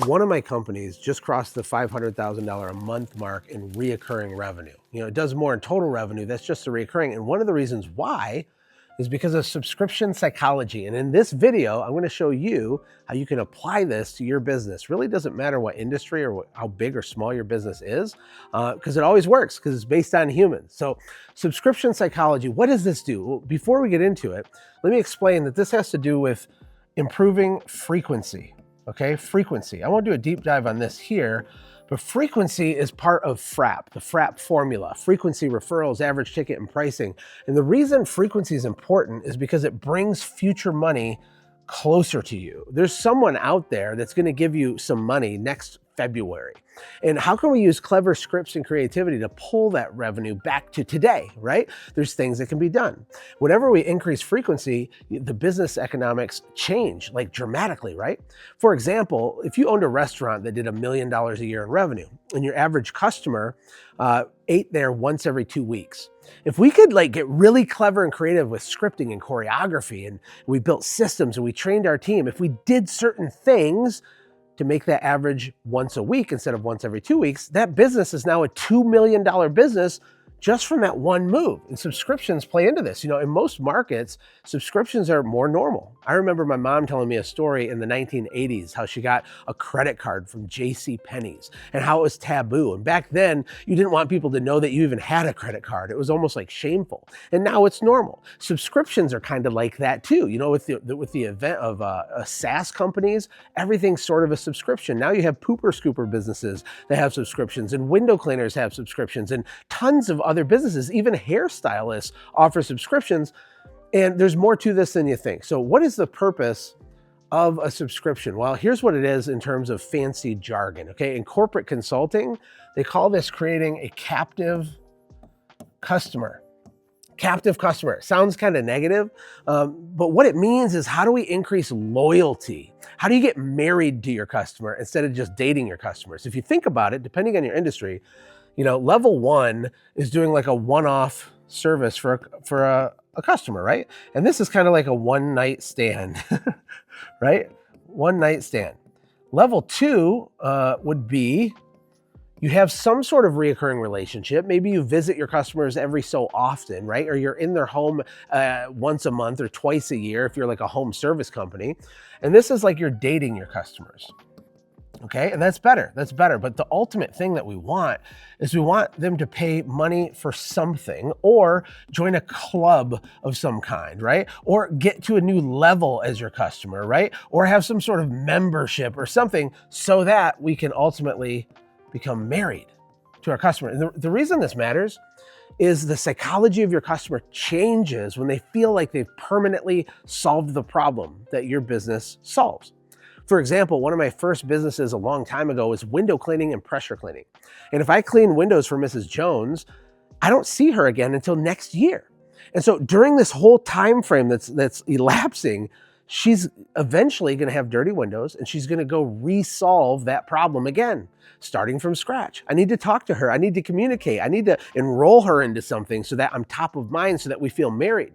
One of my companies just crossed the $500,000 a month mark in reoccurring revenue. It does more in total revenue. That's just the reoccurring. And one of the reasons why is because of subscription psychology. And in this video, I'm going to show you how you can apply this to your business. Really doesn't matter what industry or how big or small your business is, because it always works because it's based on humans. So subscription psychology, what does this do? Well, before we get into it, let me explain that this has to do with improving frequency. Okay, frequency. I won't do a deep dive on this here, but frequency is part of FRAP, the FRAP formula: frequency, referrals, average ticket, and pricing. And the reason frequency is important is because it brings future money closer to you. There's someone out there that's going to give you some money next February. And how can we use clever scripts and creativity to pull that revenue back to today, right? There's things that can be done. Whenever we increase frequency, the business economics change like dramatically, right? For example, if you owned a restaurant that did $1 million a year in revenue and your average customer ate there once every 2 weeks, if we could get really clever and creative with scripting and choreography, and we built systems and we trained our team, if we did certain things to make that average once a week instead of once every 2 weeks, that business is now a $2 million business just from that one move. And subscriptions play into this. In most markets, subscriptions are more normal. I remember my mom telling me a story in the 1980s, how she got a credit card from J.C. Penney's and how it was taboo. And back then, you didn't want people to know that you even had a credit card. It was almost like shameful. And now it's normal. Subscriptions are kind of like that too. With the event of SaaS companies, everything's sort of a subscription. Now you have pooper scooper businesses that have subscriptions, and window cleaners have subscriptions, and tons of other businesses, even hairstylists offer subscriptions. And there's more to this than you think. So what is the purpose of a subscription? Well, here's what it is in terms of fancy jargon. Okay, in corporate consulting, they call this creating a captive customer. Captive customer. Sounds kind of negative, but what it means is, how do we increase loyalty? How do you get married to your customer instead of just dating your customers? If you think about it, depending on your industry, level one is doing like a one-off service for a customer, right? And this is kind of like a one-night stand, right? One-night stand. Level two would be you have some sort of reoccurring relationship. Maybe you visit your customers every so often, right? Or you're in their home once a month or twice a year if you're like a home service company. And this is like you're dating your customers. Okay, and that's better. That's better. But the ultimate thing that we want is we want them to pay money for something, or join a club of some kind, right? Or get to a new level as your customer, right? Or have some sort of membership or something, so that we can ultimately become married to our customer. And the reason this matters is the psychology of your customer changes when they feel like they've permanently solved the problem that your business solves. For example, one of my first businesses a long time ago was window cleaning and pressure cleaning. And if I clean windows for Mrs. Jones, I don't see her again until next year. And so during this whole time frame that's elapsing, she's eventually going to have dirty windows, and she's going to go resolve that problem again, starting from scratch. I need to talk to her. I need to communicate. I need to enroll her into something so that I'm top of mind, so that we feel married.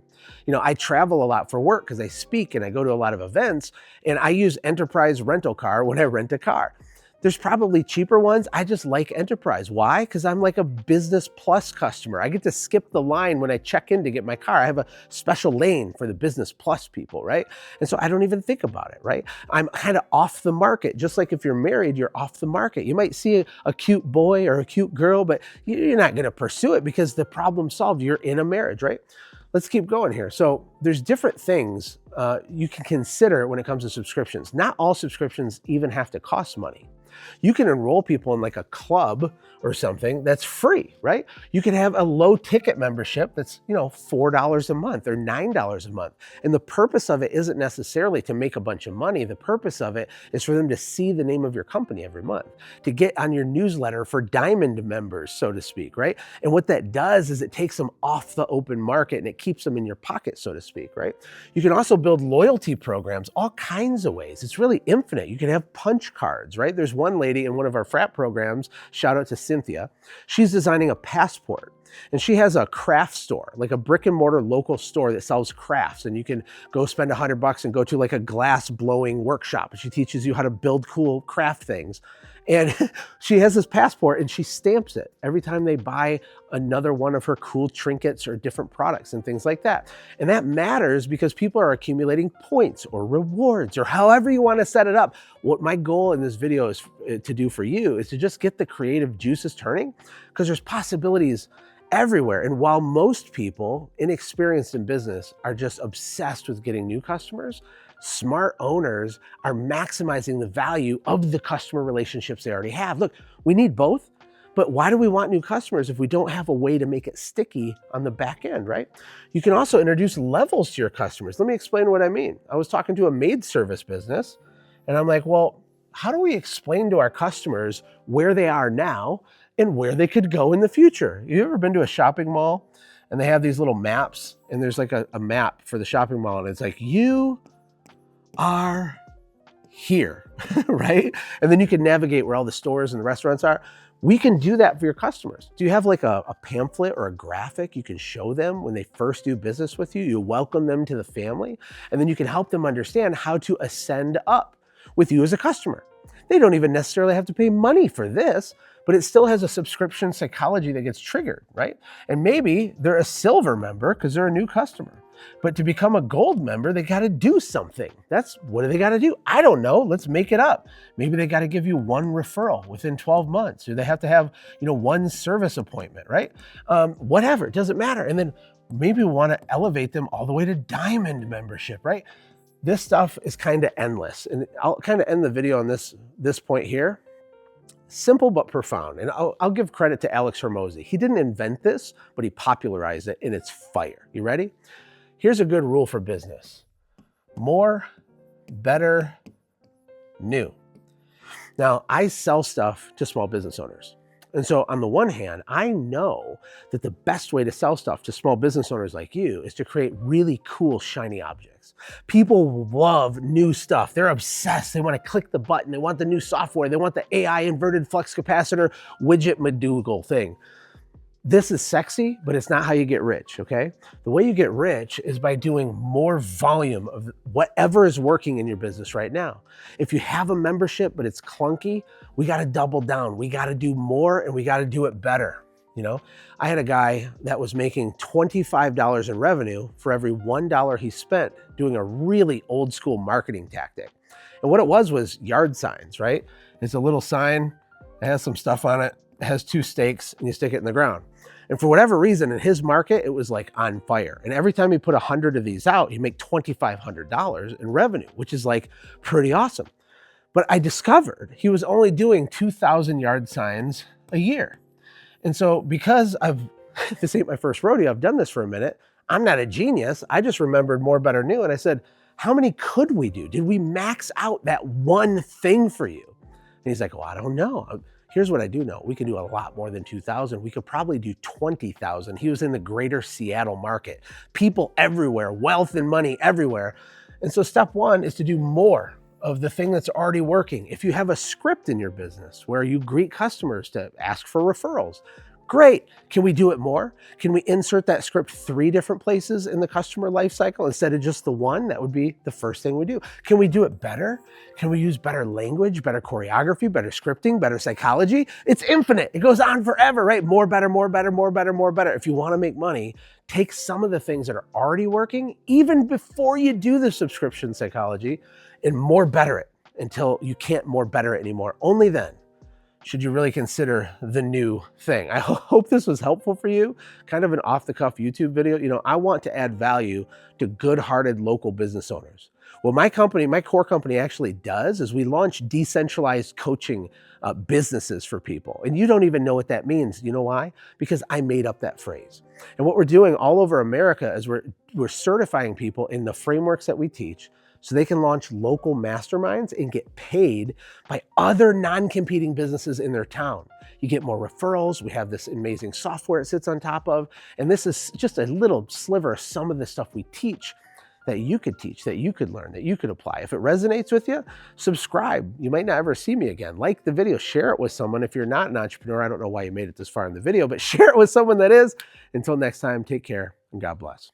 I travel a lot for work because I speak and I go to a lot of events, and I use Enterprise rental car when I rent a car. There's probably cheaper ones. I just like Enterprise. Why? Because I'm like a Business Plus customer. I get to skip the line when I check in to get my car. I have a special lane for the Business Plus people, right? And so I don't even think about it, right? I'm kind of off the market. Just like if you're married, you're off the market. You might see a cute boy or a cute girl, but you're not going to pursue it because the problem's solved. You're in a marriage, right? Let's keep going here. So there's different things you can consider when it comes to subscriptions. Not all subscriptions even have to cost money. You can enroll people in like a club or something that's free, right? You can have a low ticket membership that's, $4 a month or $9 a month. And the purpose of it isn't necessarily to make a bunch of money. The purpose of it is for them to see the name of your company every month, to get on your newsletter for diamond members, so to speak, right? And what that does is it takes them off the open market and it keeps them in your pocket, so to speak, right? You can also build loyalty programs all kinds of ways. It's really infinite. You can have punch cards, right? There's one lady in one of our FRAP programs, shout out to Cynthia, she's designing a passport. And she has a craft store, like a brick and mortar local store that sells crafts. And you can go spend $100 and go to like a glass blowing workshop. And she teaches you how to build cool craft things. And she has this passport and she stamps it every time they buy another one of her cool trinkets or different products and things like that. And that matters because people are accumulating points or rewards or however you want to set it up. What my goal in this video is to do for you is to just get the creative juices turning, because there's possibilities everywhere. And while most people inexperienced in business are just obsessed with getting new customers, smart owners are maximizing the value of the customer relationships they already have. Look, we need both, but why do we want new customers if we don't have a way to make it sticky on the back end, right? You can also introduce levels to your customers. Let me explain what I mean. I was talking to a maid service business and I'm like, well, how do we explain to our customers where they are now and where they could go in the future? You ever been to a shopping mall and they have these little maps and there's like a map for the shopping mall and it's like, you are here, right? And then you can navigate where all the stores and the restaurants are. We can do that for your customers. Do you have like a pamphlet or a graphic you can show them when they first do business with you? You welcome them to the family, and then you can help them understand how to ascend up with you as a customer. They don't even necessarily have to pay money for this, but it still has a subscription psychology that gets triggered, right? And maybe they're a silver member because they're a new customer. But to become a gold member, they got to do something. What do they got to do? I don't know. Let's make it up. Maybe they got to give you one referral within 12 months, or they have to have, one service appointment, right? Whatever, it doesn't matter. And then maybe we want to elevate them all the way to diamond membership, right? This stuff is kind of endless. And I'll kind of end the video on this point here. Simple but profound. And I'll give credit to Alex Hormozy. He didn't invent this, but he popularized it, and it's fire. You ready? Here's a good rule for business. More, better, new. Now, I sell stuff to small business owners. And so on the one hand, I know that the best way to sell stuff to small business owners like you is to create really cool, shiny objects. People love new stuff. They're obsessed. They want to click the button. They want the new software. They want the AI inverted flux capacitor widget McDougal thing. This is sexy, but it's not how you get rich, okay? The way you get rich is by doing more volume of whatever is working in your business right now. If you have a membership, but it's clunky, we gotta double down. We gotta do more and we gotta do it better. I had a guy that was making $25 in revenue for every $1 he spent doing a really old school marketing tactic. And what it was yard signs, right? It's a little sign, it has some stuff on it, it has 2 stakes, and you stick it in the ground. And for whatever reason, in his market, it was like on fire. And every time he put 100 of these out, he'd make $2,500 in revenue, which is like pretty awesome. But I discovered he was only doing 2,000 yard signs a year. And so because this ain't my first rodeo, I've done this for a minute, I'm not a genius. I just remembered more, better, new. And I said, how many could we do? Did we max out that one thing for you? And he's like, well, I don't know. Here's what I do know. We can do a lot more than 2,000. We could probably do 20,000. He was in the greater Seattle market. People everywhere, wealth and money everywhere. And so step one is to do more of the thing that's already working. If you have a script in your business where you greet customers to ask for referrals, great. Can we do it more? Can we insert that script 3 different places in the customer life cycle instead of just the one? That would be the first thing we do. Can we do it better? Can we use better language, better choreography, better scripting, better psychology? It's infinite. It goes on forever, right? More, better, more, better, more, better, more, better. If you want to make money, take some of the things that are already working, even before you do the subscription psychology, and more better it until you can't more better it anymore. Only then should you really consider the new thing. I hope this was helpful for you. Kind of an off-the-cuff YouTube video. I want to add value to good-hearted local business owners. Well, my core company actually does is we launch decentralized coaching businesses for people. And you don't even know what that means. You know why? Because I made up that phrase. And what we're doing all over America is we're certifying people in the frameworks that we teach so they can launch local masterminds and get paid by other non-competing businesses in their town. You get more referrals. We have this amazing software it sits on top of. And this is just a little sliver of some of the stuff we teach that you could teach, that you could learn, that you could apply. If it resonates with you, subscribe. You might not ever see me again. Like the video, share it with someone. If you're not an entrepreneur, I don't know why you made it this far in the video, but share it with someone that is. Until next time, take care and God bless.